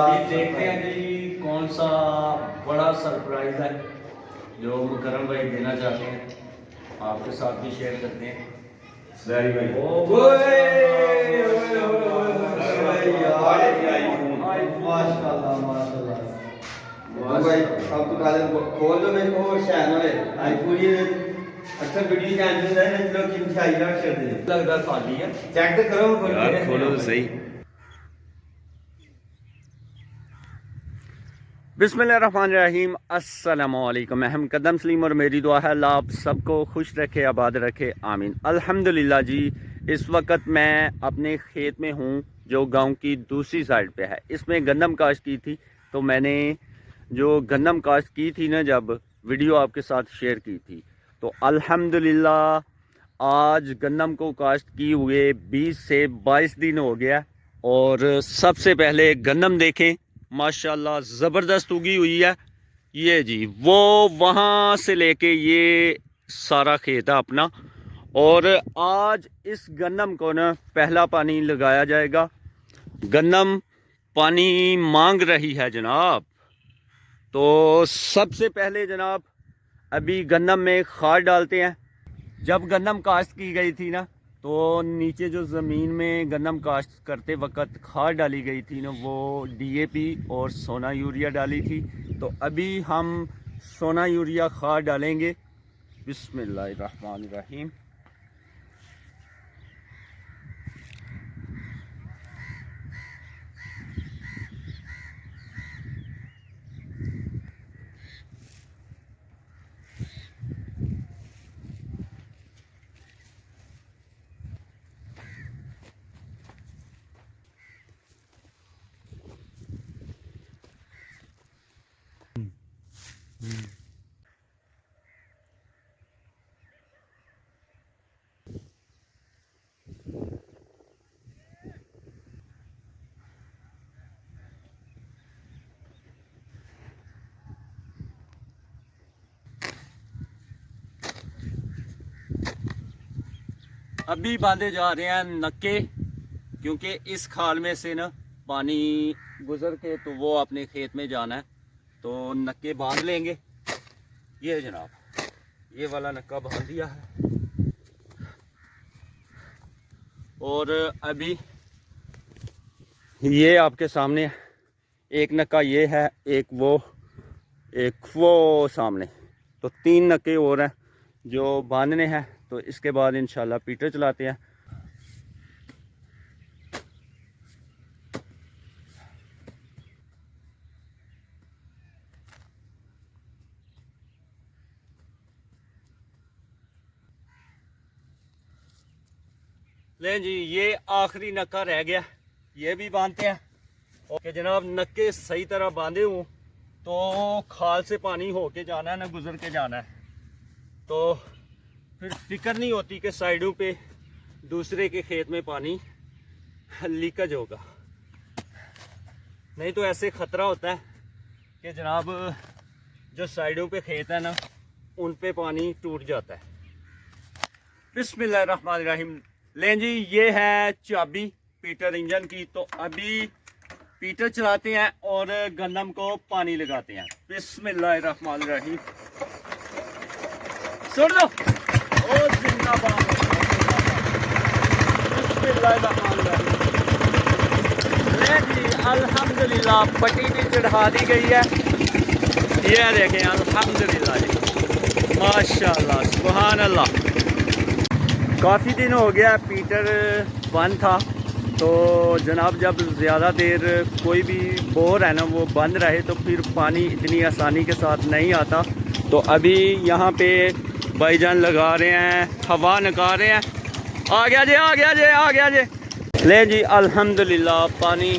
अभी देखते हैं जी कौन सा बड़ा सरप्राइज है जो मुकरम भाई देना चाहते हैं, आपके साथ भी शेयर करते हैं। वेरी वेरी माशाल्लाह माशाल्लाह भाई अब तो काले खोल लो मेरे को शहर वाले आई पूरी अक्सर वीडियो जान है ना लोग किन खाई रख कर दे लगता खाली है, चेक तो करो यार खोलो तो सही। बिस्मिल्लाहिर्रहमानिर्रहीम, अस्सलामुअलैकुम। मैं हम कदम सलीम और मेरी दुआ है अल्लाह आप सबको खुश रखे, आबाद रखे, आमीन। अल्हम्दुलिल्लाह जी, इस वक्त मैं अपने खेत में हूँ जो गांव की दूसरी साइड पे है। इसमें गंदम काश्त की थी, तो मैंने जो गंदम काश्त की थी ना, जब वीडियो आपके साथ शेयर की थी, तो अल्हम्दुलिल्लाह आज गंदम को काश्त किए हुए 20 से 22 दिन हो गया। और सबसे पहले गंदम देखें, माशाल्लाह ज़बरदस्त उगी हुई है। ये जी वो वहाँ से लेके ये सारा खेत है अपना। और आज इस गंदम को ना पहला पानी लगाया जाएगा। गंदम पानी मांग रही है जनाब। तो सबसे पहले जनाब अभी गंदम में खाद डालते हैं। जब गंदम काश्त की गई थी ना, तो नीचे जो ज़मीन में गंदम काश्त करते वक्त खाद डाली गई थी ना, वो डीएपी और सोना यूरिया डाली थी। तो अभी हम सोना यूरिया खाद डालेंगे। बिस्मिल्लाहिर्रहमानिर्रहीम। अभी बांधे जा रहे हैं नक्के, क्योंकि इस खाल में से ना पानी गुजर के तो वो अपने खेत में जाना है। तो नक्के बांध लेंगे। ये जनाब, ये वाला नक्का बांध दिया है। और अभी ये आपके सामने एक नक्का ये है, एक वो सामने। तो 3 नक्के और हैं जो बांधने हैं। तो इसके बाद इंशाल्लाह पीटर चलाते हैं। ले जी, ये आखिरी नक्का रह गया, ये भी बांधते हैं। ओके जनाब, नक्के सही तरह बांधे हूँ तो खाल से पानी होके जाना है ना, गुजर के जाना है। तो फिर फिक्र नहीं होती कि साइडों पे दूसरे के खेत में पानी लीकेज होगा। नहीं तो ऐसे ख़तरा होता है कि जनाब जो साइडों पे खेत है ना, उन पे पानी टूट जाता है। बिस्मिल्लाहिर्रहमानिर्रहीम। लें जी, ये है चाबी पीटर इंजन की। तो अभी पीटर चलाते हैं और गंदम को पानी लगाते हैं। बिस्मिल्लाहिर्रहमानिर्रहीम। सुन लो, ओ जिंदाबाद। बिस्मिल्लाहिर्रहमानिर्रहीम। ले जी, अल्हम्दुलिल्लाह पट्टी भी चढ़ा दी गई है। ये देखें, अल्हम्दुलिल्लाह जी, माशाल्लाह, सुभान अल्लाह। काफ़ी दिन हो गया पीटर बंद था। तो जनाब जब ज़्यादा देर कोई भी बोर है ना वो बंद रहे, तो फिर पानी इतनी आसानी के साथ नहीं आता। तो अभी यहाँ पे भाईजान लगा रहे हैं, हवा निकाल रहे हैं। आ गया जे, आ गया जे, आ गया जे। ले जी, अल्हम्दुलिल्लाह पानी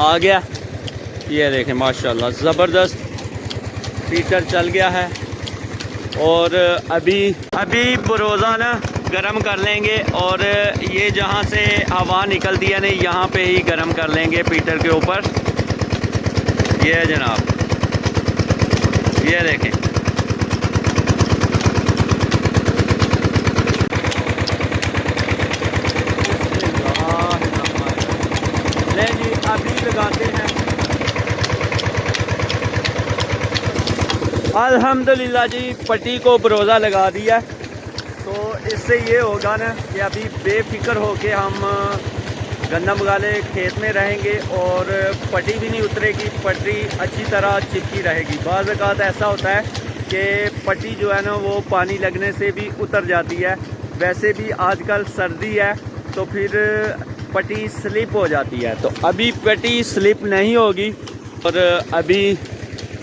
आ गया। ये देखें माशाल्लाह ज़बरदस्त पीटर चल गया है। और अभी बरोज़ा ना गरम कर लेंगे। और ये जहाँ से हवा निकलती है ना, यहाँ पे ही गरम कर लेंगे पीटर के ऊपर। ये जनाब, ये देखें, ले जी अभी लगाते हैं। अल्हम्दुलिल्लाह जी, पट्टी को बरोज़ा लगा दिया। तो इससे ये होगा ना कि अभी बेफिक्र होके हम गंदम वाले खेत में रहेंगे और पट्टी भी नहीं उतरेगी, पट्टी अच्छी तरह चिपकी रहेगी। बाज़ औक़ात ऐसा होता है कि पट्टी जो है ना वो पानी लगने से भी उतर जाती है। वैसे भी आजकल सर्दी है तो फिर पट्टी स्लिप हो जाती है। तो अभी पट्टी स्लिप नहीं होगी और अभी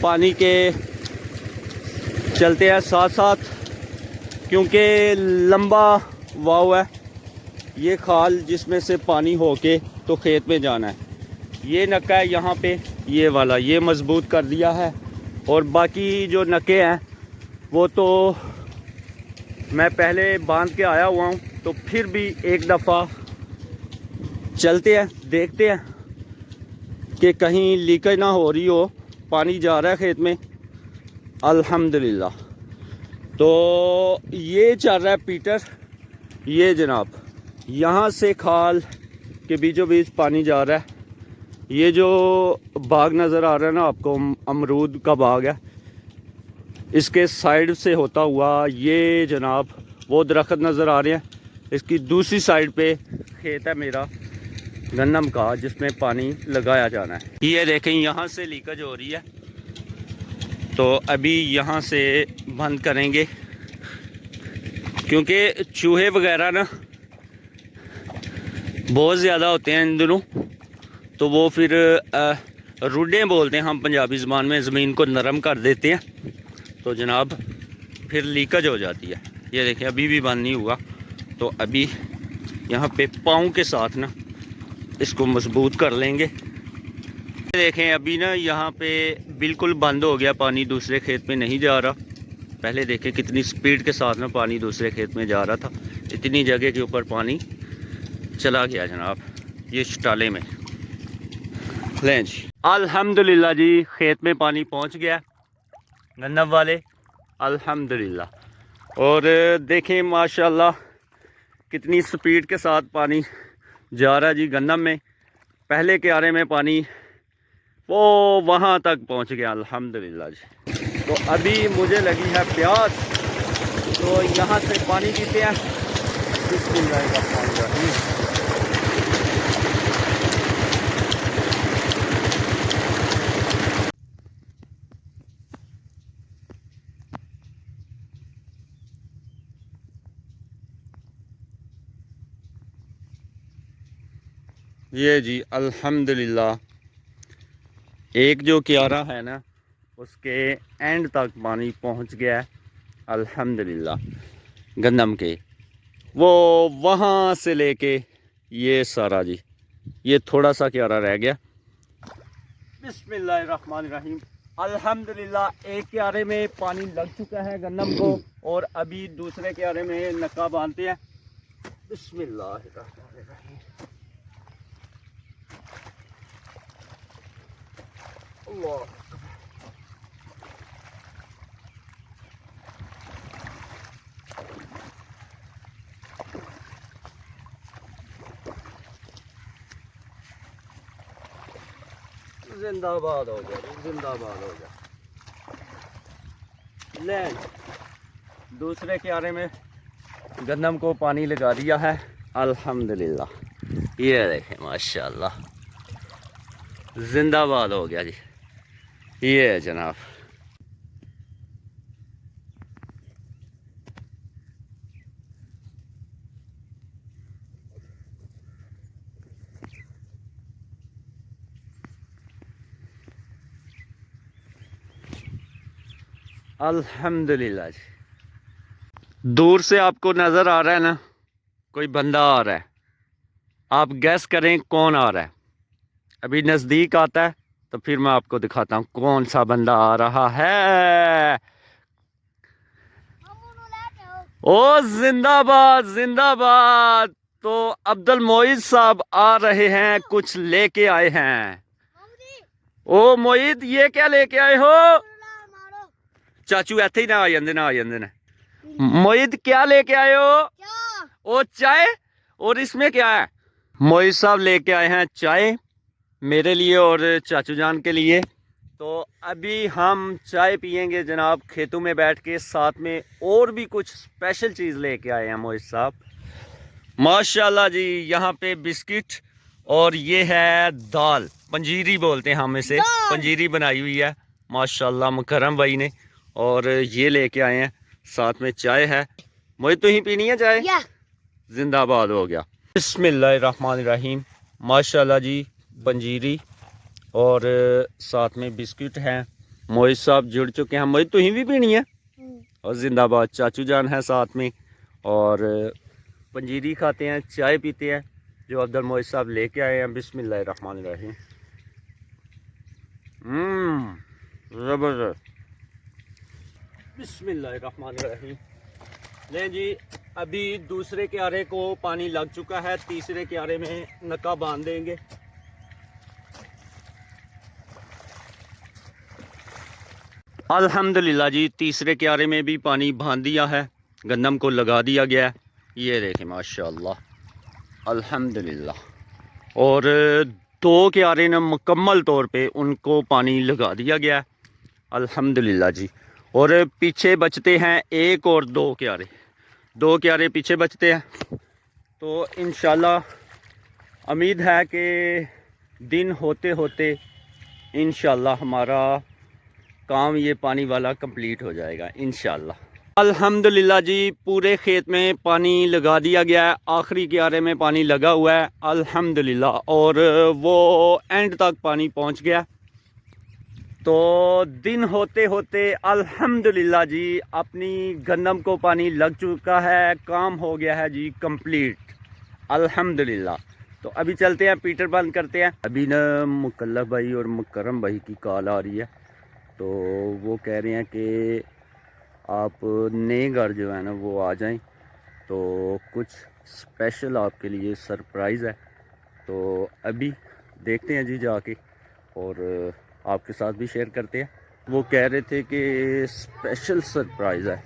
पानी के चलते हैं साथ साथ, क्योंकि लंबा वाव है ये खाल जिसमें से पानी होके तो खेत में जाना है। ये नक्का है यहाँ पे, ये वाला ये मजबूत कर दिया है और बाकी जो नक्के हैं वो तो मैं पहले बांध के आया हुआ हूँ। तो फिर भी एक दफ़ा चलते हैं, देखते हैं कि कहीं लीकेज ना हो रही हो। पानी जा रहा है खेत में अल्हम्दुलिल्लाह। तो ये चल रहा है पीटर, ये जनाब यहाँ से खाल के बीचों बीच पानी जा रहा है। ये जो बाग नज़र आ रहा है ना आपको, अमरूद का बाग है, इसके साइड से होता हुआ ये जनाब वो दरख्त नज़र आ रहे हैं। इसकी दूसरी साइड पे खेत है मेरा गन्नम का जिसमें पानी लगाया जाना है। ये देखें यहाँ से लीकेज हो रही है तो अभी यहाँ से बंद करेंगे, क्योंकि चूहे वगैरह ना बहुत ज़्यादा होते हैं इन दिनों। तो वो फिर रुडे बोलते हैं हम पंजाबी ज़बान में, ज़मीन को नरम कर देते हैं तो जनाब फिर लीकेज हो जाती है। ये देखें अभी भी बंद नहीं हुआ। तो अभी यहाँ पे पाँव के साथ ना इसको मजबूत कर लेंगे। देखें अभी ना यहाँ पे बिल्कुल बंद हो गया, पानी दूसरे खेत में नहीं जा रहा। पहले देखें कितनी स्पीड के साथ ना पानी दूसरे खेत में जा रहा था, इतनी जगह के ऊपर पानी चला गया जनाब ये शटाले में। लें जी अल्हम्दुलिल्लाह जी, खेत में पानी पहुँच गया गन्नम वाले अल्हम्दुलिल्लाह। और देखें माशाल्लाह कितनी स्पीड के साथ पानी जा रहा है जी गन्नम में। पहले क्यारे में पानी वो वहाँ तक पहुँच गया अल्हम्दुलिल्लाह जी। तो अभी मुझे लगी है प्यास, तो यहाँ से पानी पीते हैं। बिस्मिल्लाहिर्रहमानिर्रहीम। ये जी अल्हम्दुलिल्लाह एक जो क्यारा है ना उसके एंड तक पानी पहुंच गया है अल्हम्दुलिल्लाह गंदम के। वो वहाँ से लेके ये सारा जी ये थोड़ा सा क्यारा रह गया। बिस्मिल्लाहिर्रहमानिर्रहीम। अल्हम्दुलिल्लाह एक क्यारे में पानी लग चुका है गंदम को और अभी दूसरे क्यारे में नक्का बांधते हैं। बिस्मिल्लाहिर्रहमानिर्रहीम। अल्लाह जिंदाबाद हो गया, जिंदाबाद हो गया। ले दूसरे क्यारे में गंदम को पानी लगा दिया है अल्हम्दुलिल्लाह। ये देखें माशाल्लाह जिंदाबाद हो गया जी। ये है जनाब अल्हम्दुलिल्लाह जी। दूर से आपको नज़र आ रहा है ना कोई बंदा आ रहा है, आप गैस करें कौन आ रहा है। अभी नज़दीक आता है तो फिर मैं आपको दिखाता हूँ कौन सा बंदा आ रहा है। ओ जिंदाबाद जिंदाबाद। तो अब्दुल मोईद साहब आ रहे हैं, कुछ लेके आए हैं। ओ मोईद ये क्या लेके आए हो? चाचू ऐसे ही ना आ जाते ना आ जाते ना। मोईद क्या लेके आए हो? ओ चाय। और इसमें क्या है? मोईद साहब लेके आए हैं चाय मेरे लिए और चाचू जान के लिए। तो अभी हम चाय पियेंगे जनाब खेतों में बैठ के, साथ में और भी कुछ स्पेशल चीज़ लेके आए हैं मोहित साहब माशाल्लाह जी। यहाँ पे बिस्किट और ये है दाल, पंजीरी बोलते हैं हम इसे, पंजीरी बनाई हुई है माशाल्लाह मुकर्रम भाई ने। और ये लेके आए हैं, साथ में चाय है। मोहित तो ही पीनी है चाय? जिंदाबाद हो गया। बिस्मिल्लाहिर्रहमानिर्रहीम माशाल्लाह जी, पंजीरी और साथ में बिस्किट हैं। मोहित साहब जुड़ चुके हैं। मोहित तो ही भी पीनी है? और जिंदाबाद चाचू जान है साथ में। और पंजीरी खाते हैं, चाय पीते हैं जो अब्दुल मोहित साहब लेके आए हैं। बिस्मिल्लाहिर्रहमानिर्रहीम। ज़बरदस्त। बिस्मिल्लाहिर्रहमानिर्रहीम। लें जी, अभी दूसरे क्यारे को पानी लग चुका है, तीसरे क्यारे में नका बांध देंगे। अल्हम्दुलिल्लाह जी, तीसरे क्यारे में भी पानी बांध दिया है, गंदम को लगा दिया गया है। ये देखें माशाल्लाह अल्हम्दुलिल्लाह। और दो क्यारे ने मुकम्मल तौर पे उनको पानी लगा दिया गया है अल्हम्दुलिल्लाह जी। और पीछे बचते हैं एक और दो क्यारे पीछे बचते हैं। तो इंशाल्लाह उम्मीद है कि दिन होते होते इंशाल्लाह हमारा काम ये पानी वाला कंप्लीट हो जाएगा इंशाल्लाह। अल्हम्दुलिल्लाह जी, पूरे खेत में पानी लगा दिया गया है, आखिरी क्यारे में पानी लगा हुआ है अल्हम्दुलिल्लाह। और वो एंड तक पानी पहुंच गया। तो दिन होते होते अल्हम्दुलिल्लाह जी अपनी गंदम को पानी लग चुका है, काम हो गया है जी कंप्लीट अल्हम्दुलिल्लाह। तो अभी चलते हैं, पीटर बंद करते हैं। अभी ना मुकल्लफ भाई और मुकर्रम भाई की कॉल आ रही है। तो वो कह रहे हैं कि आप नए घर जो है ना वो आ जाएं, तो कुछ स्पेशल आपके लिए सरप्राइज़ है। तो अभी देखते हैं जी जाके, और आपके साथ भी शेयर करते हैं। वो कह रहे थे कि स्पेशल सरप्राइज़ है,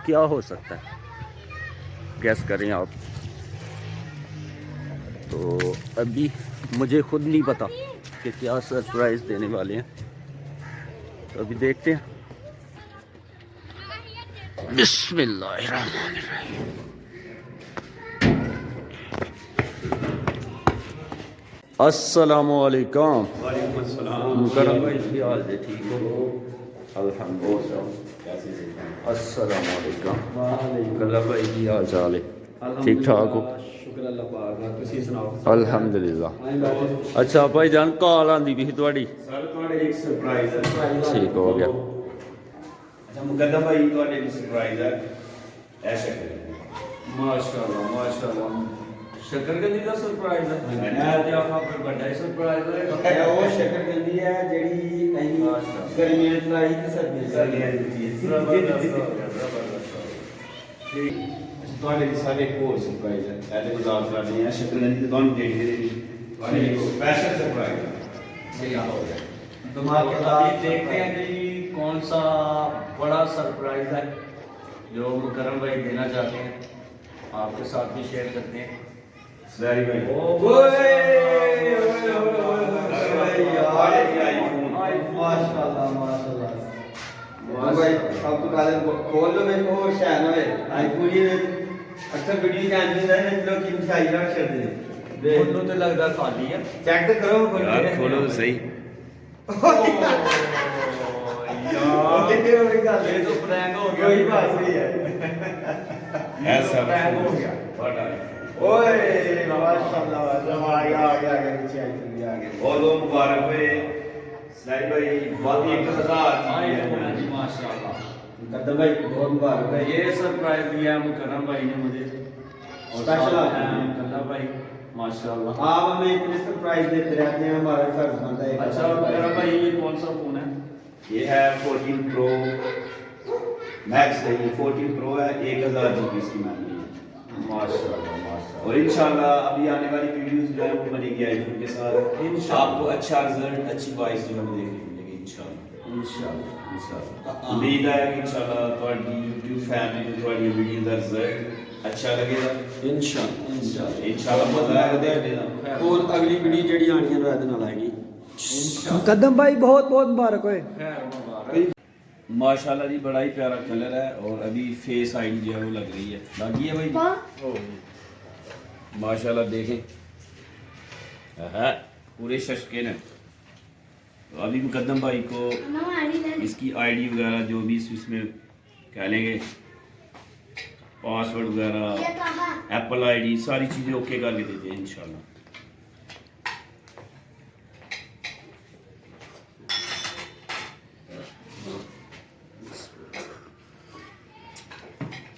क्या हो सकता है गैस करें आप। तो अभी मुझे खुद नहीं पता कि क्या सरप्राइज़ देने वाले हैं, तो अभी देखते हैं। बिस्मिल्लाहिर्रहमानिर्रहीम। अस्सलामुअलैकुम। वालेकुम अस्सलाम। मुकर्रम भाई की हाल है? ठीक हो? अल्हम्दुलिल्लाह। कैसे से अस्सलामुअलैकुम। मुकल्लफ भाई की हाल चाल है? ठीक ठाक हो? शुक्र अल्लाह पाक दा, तुसी सुनाओ? अल्हम्दुलिल्लाह। अच्छा भाई जान, कॉल आंदी भी थोड़ी? सर तुम्हारे एक सरप्राइज है। ठीक हो गया। अच्छा मुकद्दम भाई तुम्हारे लिए सरप्राइज है। ऐसा करें माशाल्लाह माशाल्लाह। शकरकंदी का सरप्राइज है? मैं ते आखा कोई बड़ा सरप्राइज होएगा। ਇਹ ਉਹ ਸ਼ੱਕਰਕੰਦੀ ਹੈ ਜਿਹੜੀ ਅਸੀਂ ਗਰਮੀਆਂ ਚ ਲਾਈ ਤੇ ਸਰਦੀਆਂ ਚ ठीक तुम्हारे लिए सारे एक और सरप्राइज है। ऐसे गुजार कर रहे हैं शक्करकंदी तो ਤੁਹਾਨੂੰ ਦੇ ਦੇ तुम्हारे लिए स्पेशल सरप्राइज है। ये हो गया धमाकेदार। अभी देखते हैं कि कौन सा बड़ा सरप्राइज है जो मुकर्रम भाई देना चाहते हैं, आपके साथ भी शेयर करते हैं। वेरी भाई माशाल्लाह माशाल्लाह। भाई अब तो काले खोल लो, मेरे को शैन होए आईफोन ही अक्सर वीडियो कैंसिल है ना, लोग की मिठाई रख छड़दे ने। फोटो तो लगता खाली है, चेक तो करो यार खोलो तो सही। यार ये तो प्रैंक हो गया। वही बात सही है, ऐसा प्रैंक हो गया। बड़ा ओए माशाल्लाह आ गया नीचे आईफोन आ गया। बहुत बहुत मुबारक हुए सलाही भाई, बहुत ही 1000 आईफोन है जी माशाल्लाह। मुकद्दम भाई बहुत मुबारक है। ये सरप्राइज दिया है मुकर्रम भाई ने मुझे, और स्पेशल साथ आपके हैं लिए। मुकल्लफ भाई माशाल्लाह। आप हमें इतने सरप्राइज देते रहते हैं, हमारा फर्ज बनता है। अच्छा मुकर्रम भाई, ये कौन सा फोन है? ये है 14 प्रो मैक्स है। ये 14 प्रो है, 1000 GB इसकी मेमोरी है माशाल्लाह माशाल्लाह। और इंशाल्लाह अभी आने वाली वीडियोस जो है वो बनेगी आईफोन के साथ। इंशाल्लाह आपको अच्छा रिजल्ट, अच्छी वॉइस जो हमें देखने को मिलेगी इंशाल्लाह। इंशाल्लाह इंशाल्लाह। उम्मीद है कि इंशाल्लाह ਤੁਹਾਡੀ YouTube फैमिली ਨੂੰ ਤੁਹਾਡੀ ਵੀਡੀਓ ਦਾ ਰਿਜ਼ਲਟ अच्छा लगेगा इंशाल्लाह इंशाल्लाह इंशाल्लाह मजा आएगा देखने ਦਾ। और अगली वीडियो ਜਿਹੜੀ ਆਣੀ ਹੈ ਰਾਤ ਨਾਲ ਆएगी। मुकद्दम भाई बहुत बहुत मुबारक होए। माशाल्लाह जी बड़ा ही प्यारा कलर है और अभी फेस आईडी जो है वो लग रही है, लगी है भाई माशाल्लाह देखें है पूरे शशके ने। तो अभी मुकद्दम भाई को इसकी आईडी वगैरह जो भी इसमें कह लेंगे पासवर्ड वगैरह एप्पल आईडी सारी चीज़ें ओके करके देते हैं इंशाल्लाह।